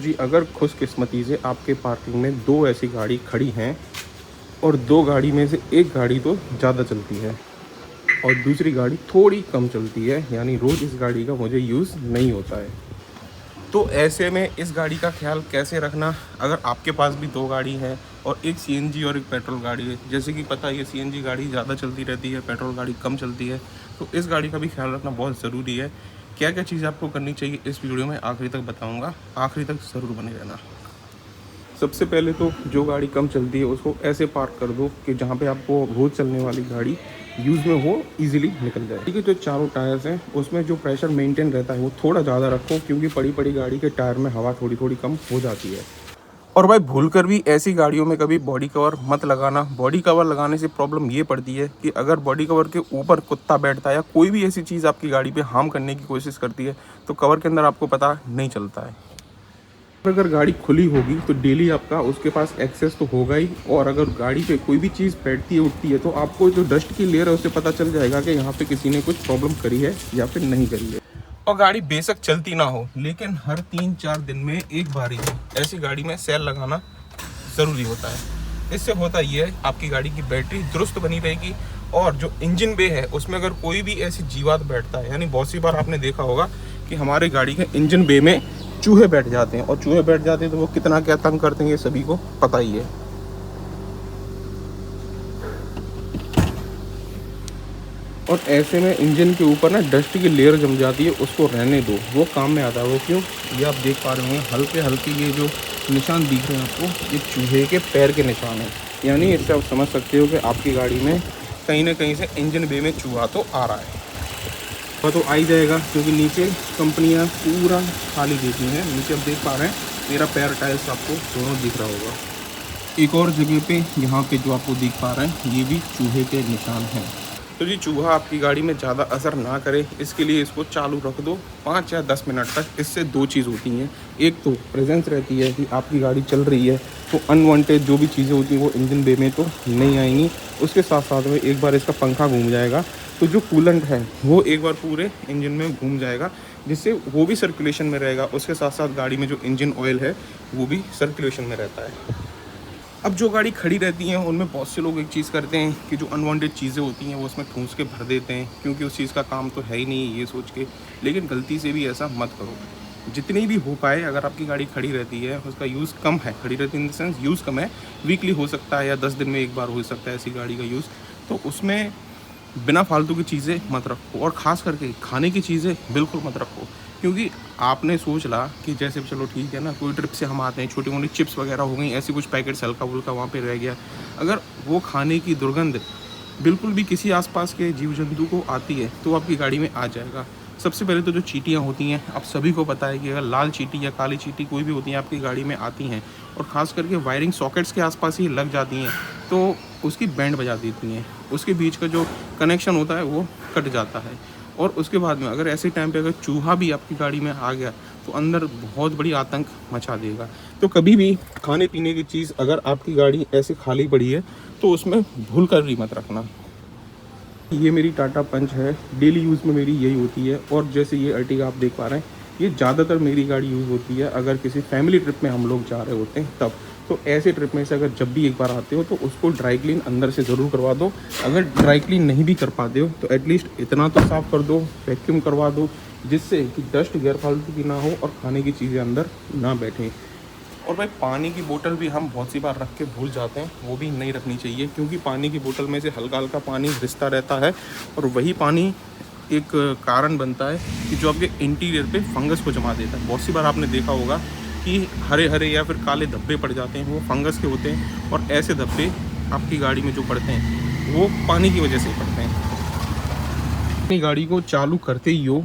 जी, अगर खुशकिस्मती से आपके पार्किंग में 2 ऐसी गाड़ी खड़ी हैं और 2 गाड़ी में से एक गाड़ी तो ज़्यादा चलती है और दूसरी गाड़ी थोड़ी कम चलती है, यानी रोज़ इस गाड़ी का मुझे यूज़ नहीं होता है। तो ऐसे में इस गाड़ी का ख्याल कैसे रखना, अगर आपके पास भी 2 गाड़ी है और एक सीएनजी और एक पेट्रोल गाड़ी है। जैसे कि पता है ये सीएनजी गाड़ी ज़्यादा चलती रहती है, पेट्रोल गाड़ी कम चलती है, तो इस गाड़ी का भी ख्याल रखना बहुत ज़रूरी है। क्या क्या चीज़ आपको करनी चाहिए इस वीडियो में आखिरी तक बताऊँगा, आखिरी तक ज़रूर बने रहना। सबसे पहले तो जो गाड़ी कम चलती है उसको ऐसे पार्क कर दो कि जहाँ पे आपको रोज़ चलने वाली गाड़ी यूज़ में हो, इजीली निकल जाए। ठीक है, जो चारों टायर्स हैं उसमें जो प्रेशर मेंटेन रहता है वो थोड़ा ज़्यादा रखो, क्योंकि बड़ी बड़ी गाड़ी के टायर में हवा थोड़ी थोड़ी कम हो जाती है। और भाई भूलकर भी ऐसी गाड़ियों में कभी बॉडी कवर मत लगाना। बॉडी कवर लगाने से प्रॉब्लम ये पड़ती है कि अगर बॉडी कवर के ऊपर कुत्ता बैठता है या कोई भी ऐसी चीज़ आपकी गाड़ी पे हार्म करने की कोशिश करती है तो कवर के अंदर आपको पता नहीं चलता है। अगर गाड़ी खुली होगी तो डेली आपका उसके पास एक्सेस तो होगा ही, और अगर गाड़ी पे कोई भी चीज़ बैठती है उठती है तो आपको जो डस्ट की लेयर है उससे पता चल जाएगा कि यहाँ पे किसी ने कुछ प्रॉब्लम करी है या फिर नहीं करी है। और गाड़ी बेशक चलती ना हो, लेकिन हर 3-4 दिन में एक बार ही ऐसी गाड़ी में सेल लगाना ज़रूरी होता है। इससे होता ये है आपकी गाड़ी की बैटरी दुरुस्त बनी रहेगी, और जो इंजन बे है उसमें अगर कोई भी ऐसी जीवात बैठता है, यानी बहुत सी बार आपने देखा होगा कि हमारे गाड़ी के इंजन बे में चूहे बैठ जाते हैं, और चूहे बैठ जाते हैं तो वो कितना क्या तंग करते हैं ये सभी को पता ही है। और ऐसे में इंजन के ऊपर ना डस्ट की लेयर जम जाती है, उसको रहने दो, वो काम में आता है। वो क्यों, ये आप देख पा रहे होंगे हल्के हल्के ये जो निशान दिख रहे हैं आपको, ये चूहे के पैर के निशान हैं। यानी इससे आप समझ सकते हो कि आपकी गाड़ी में कहीं ना कहीं से इंजन बे में चूहा तो आ रहा है। वह तो आ ही जाएगा, क्योंकि नीचे कंपनियां पूरा खाली देती हैं। नीचे आप देख पा रहे हैं मेरा पैर टाइल्स आपको दोनों दिख रहा होगा। एक और जगह पे यहाँ पे जो आपको दिख पा रहे हैं ये भी चूहे के निशान हैं। तो जी चूहा आपकी गाड़ी में ज़्यादा असर ना करे इसके लिए इसको चालू रख दो 5 या 10 मिनट तक। इससे 2 चीज़ होती हैं, एक तो प्रेजेंस रहती है कि आपकी गाड़ी चल रही है, तो अनवांटेड जो भी चीज़ें होती हैं वो इंजन बे में तो नहीं आएंगी। उसके साथ साथ में एक बार इसका पंखा घूम जाएगा तो जो कूलेंट है वो एक बार पूरे इंजन में घूम जाएगा, जिससे वो भी सर्कुलेशन में रहेगा। उसके साथ साथ गाड़ी में जो इंजन ऑयल है वो भी सर्कुलेशन में रहता है। अब जो गाड़ी खड़ी रहती हैं उनमें बहुत से लोग एक चीज़ करते हैं कि जो अनवांटेड चीज़ें होती हैं वो उसमें ठूंस के भर देते हैं, क्योंकि उस चीज़ का काम तो है ही नहीं ये सोच के। लेकिन गलती से भी ऐसा मत करो। जितनी भी हो पाए, अगर आपकी गाड़ी खड़ी रहती है उसका यूज़ कम है, खड़ी रहती इन द सेंस यूज़ कम है, वीकली हो सकता है या 10 दिन में एक बार हो सकता है ऐसी गाड़ी का यूज़, तो उसमें बिना फालतू की चीज़ें मत रखो। और ख़ास करके खाने की चीज़ें बिल्कुल मत रखो, क्योंकि आपने सोच ला कि जैसे चलो ठीक है ना, कोई ट्रिप से हम आते हैं, छोटी मोटी चिप्स वगैरह हो गई, ऐसी कुछ पैकेट्स हल्का फुल्का वहाँ पे रह गया, अगर वो खाने की दुर्गंध बिल्कुल भी किसी आसपास के जीव जंतु को आती है तो आपकी गाड़ी में आ जाएगा। सबसे पहले तो जो चींटियाँ होती हैं, आप सभी को पता है कि अगर लाल चींटी या काली चींटी कोई भी होती हैं आपकी गाड़ी में आती हैं और ख़ास करके वायरिंग सॉकेट्स के आसपास ही लग जाती हैं तो उसकी बैंड बजा देती हैं, उसके बीच का जो कनेक्शन होता है वो कट जाता है। और उसके बाद में अगर ऐसे टाइम पे अगर चूहा भी आपकी गाड़ी में आ गया तो अंदर बहुत बड़ी आतंक मचा देगा। तो कभी भी खाने पीने की चीज़ अगर आपकी गाड़ी ऐसे खाली पड़ी है तो उसमें भूल कर भी मत रखना। ये मेरी टाटा पंच है, डेली यूज़ में मेरी यही होती है। और जैसे ये अर्टिगा आप देख पा रहे हैं, ये ज़्यादातर मेरी गाड़ी यूज़ होती है अगर किसी फैमिली ट्रिप में हम लोग जा रहे होते हैं तब। तो ऐसे ट्रिप में से अगर जब भी एक बार आते हो तो उसको ड्राई क्लीन अंदर से ज़रूर करवा दो। अगर ड्राई क्लीन नहीं भी कर पाते हो तो एटलीस्ट इतना तो साफ़ कर दो, वैक्यूम करवा दो, जिससे कि डस्ट गैर फालतू की ना हो और खाने की चीज़ें अंदर ना बैठें। और भाई पानी की बोतल भी हम बहुत सी बार रख के भूल जाते हैं, वो भी नहीं रखनी चाहिए, क्योंकि पानी की बोतल में से हल्का हल्का पानी रिसता रहता है और वही पानी एक कारण बनता है कि जो आपके इंटीरियर पे फंगस को जमा देता है। बहुत सी बार आपने देखा होगा कि हरे हरे या फिर काले धब्बे पड़ जाते हैं, वो फंगस के होते हैं। और ऐसे धब्बे आपकी गाड़ी में जो पड़ते हैं वो पानी की वजह से पड़ते हैं। अपनी गाड़ी को चालू करते ही हो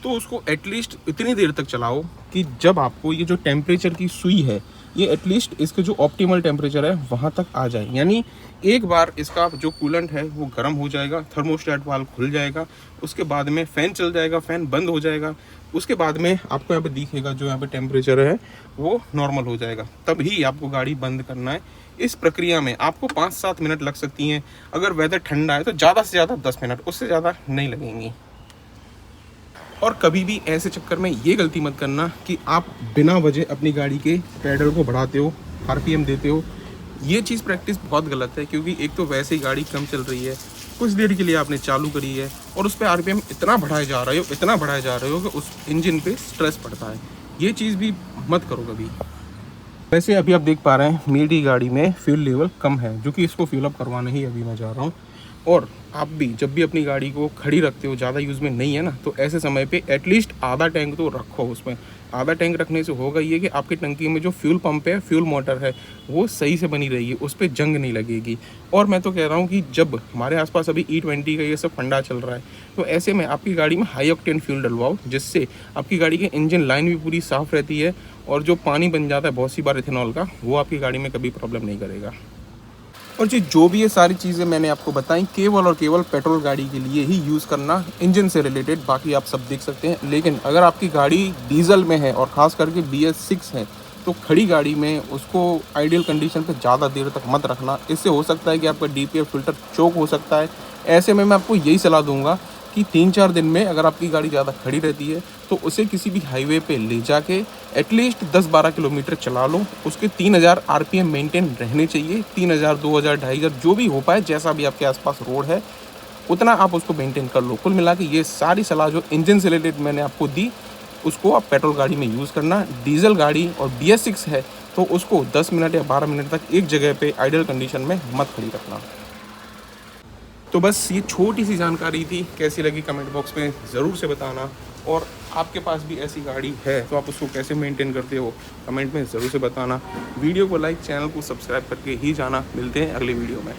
तो उसको एटलीस्ट इतनी देर तक चलाओ कि जब आपको ये जो टेम्परेचर की सुई है ये एटलीस्ट इसके जो ऑप्टिमल टेम्परेचर है वहाँ तक आ जाए। यानी एक बार इसका जो कूलेंट है वो गर्म हो जाएगा, थर्मोस्टेट वाल्व खुल जाएगा, उसके बाद में फ़ैन चल जाएगा, फ़ैन बंद हो जाएगा, उसके बाद में आपको यहाँ पे दिखेगा जो यहाँ पे टेम्परेचर है वो नॉर्मल हो जाएगा, तभी आपको गाड़ी बंद करना है। इस प्रक्रिया में आपको 5-7 मिनट लग सकती हैं। अगर वेदर ठंडा है तो ज़्यादा से ज़्यादा 10 मिनट, उससे ज़्यादा नहीं लगेंगी। और कभी भी ऐसे चक्कर में ये गलती मत करना कि आप बिना वजह अपनी गाड़ी के पेडल को बढ़ाते हो, आरपीएम देते हो। ये चीज़ प्रैक्टिस बहुत गलत है, क्योंकि एक तो वैसे ही गाड़ी कम चल रही है, कुछ देर के लिए आपने चालू करी है और उस पर आरपीएम इतना बढ़ाए जा रहे हो कि उस इंजन पे स्ट्रेस पड़ता है। ये चीज़ भी मत करो कभी। वैसे अभी आप देख पा रहे हैं मेरी गाड़ी में फ्यूल लेवल कम है, जो कि इसको फ्यूल अप करवाना ही अभी मैं जा रहा हूँ। और आप भी जब भी अपनी गाड़ी को खड़ी रखते हो, ज़्यादा यूज़ में नहीं है ना, तो ऐसे समय पे एटलीस्ट आधा टैंक तो रखो उसमें। आधा टैंक रखने से होगा ये कि आपकी टंकी में जो फ्यूल पंप है, फ्यूल मोटर है, वो सही से बनी रहेगी, उस पर जंग नहीं लगेगी। और मैं तो कह रहा हूँ कि जब हमारे आसपास अभी E20 का ये सब फंडा चल रहा है, तो ऐसे में आपकी गाड़ी में हाई ऑक्टेन फ्यूल डलवाओ, जिससे आपकी गाड़ी की इंजन लाइन भी पूरी साफ़ रहती है और जो पानी बन जाता है बहुत सी बार इथेनॉल का, वो आपकी गाड़ी में कभी प्रॉब्लम नहीं करेगा। और जो भी ये सारी चीज़ें मैंने आपको बताई, केवल और केवल पेट्रोल गाड़ी के लिए ही यूज़ करना, इंजन से रिलेटेड, बाकी आप सब देख सकते हैं। लेकिन अगर आपकी गाड़ी डीजल में है और ख़ास करके BS6 है, तो खड़ी गाड़ी में उसको आइडियल कंडीशन पे ज़्यादा देर तक मत रखना। इससे हो सकता है कि आपका DPF फ़िल्टर चोक हो सकता है। ऐसे में मैं आपको यही सलाह दूंगा कि 3-4 दिन में अगर आपकी गाड़ी ज़्यादा खड़ी रहती है, तो उसे किसी भी हाईवे पे ले जाके एटलीस्ट 10-12 किलोमीटर चला लो। उसके 3000 RPM मेंटेन रहने चाहिए। 3000, 2000, 2500 जो भी हो पाए, जैसा भी आपके आसपास रोड है उतना आप उसको मेंटेन कर लो। कुल मिला के ये सारी सलाह जो इंजन से रिलेटेड मैंने आपको दी, उसको आप पेट्रोल गाड़ी में यूज़ करना। डीजल गाड़ी और BS6 है तो उसको 10 मिनट या 12 मिनट तक एक जगह पे आइडियल कंडीशन में मत खड़ी रखना। तो बस ये छोटी सी जानकारी थी, कैसी लगी कमेंट बॉक्स में ज़रूर से बताना। और आपके पास भी ऐसी गाड़ी है तो आप उसको कैसे मेंटेन करते हो, कमेंट में ज़रूर से बताना। वीडियो को लाइक, चैनल को सब्सक्राइब करके ही जाना। मिलते हैं अगले वीडियो में।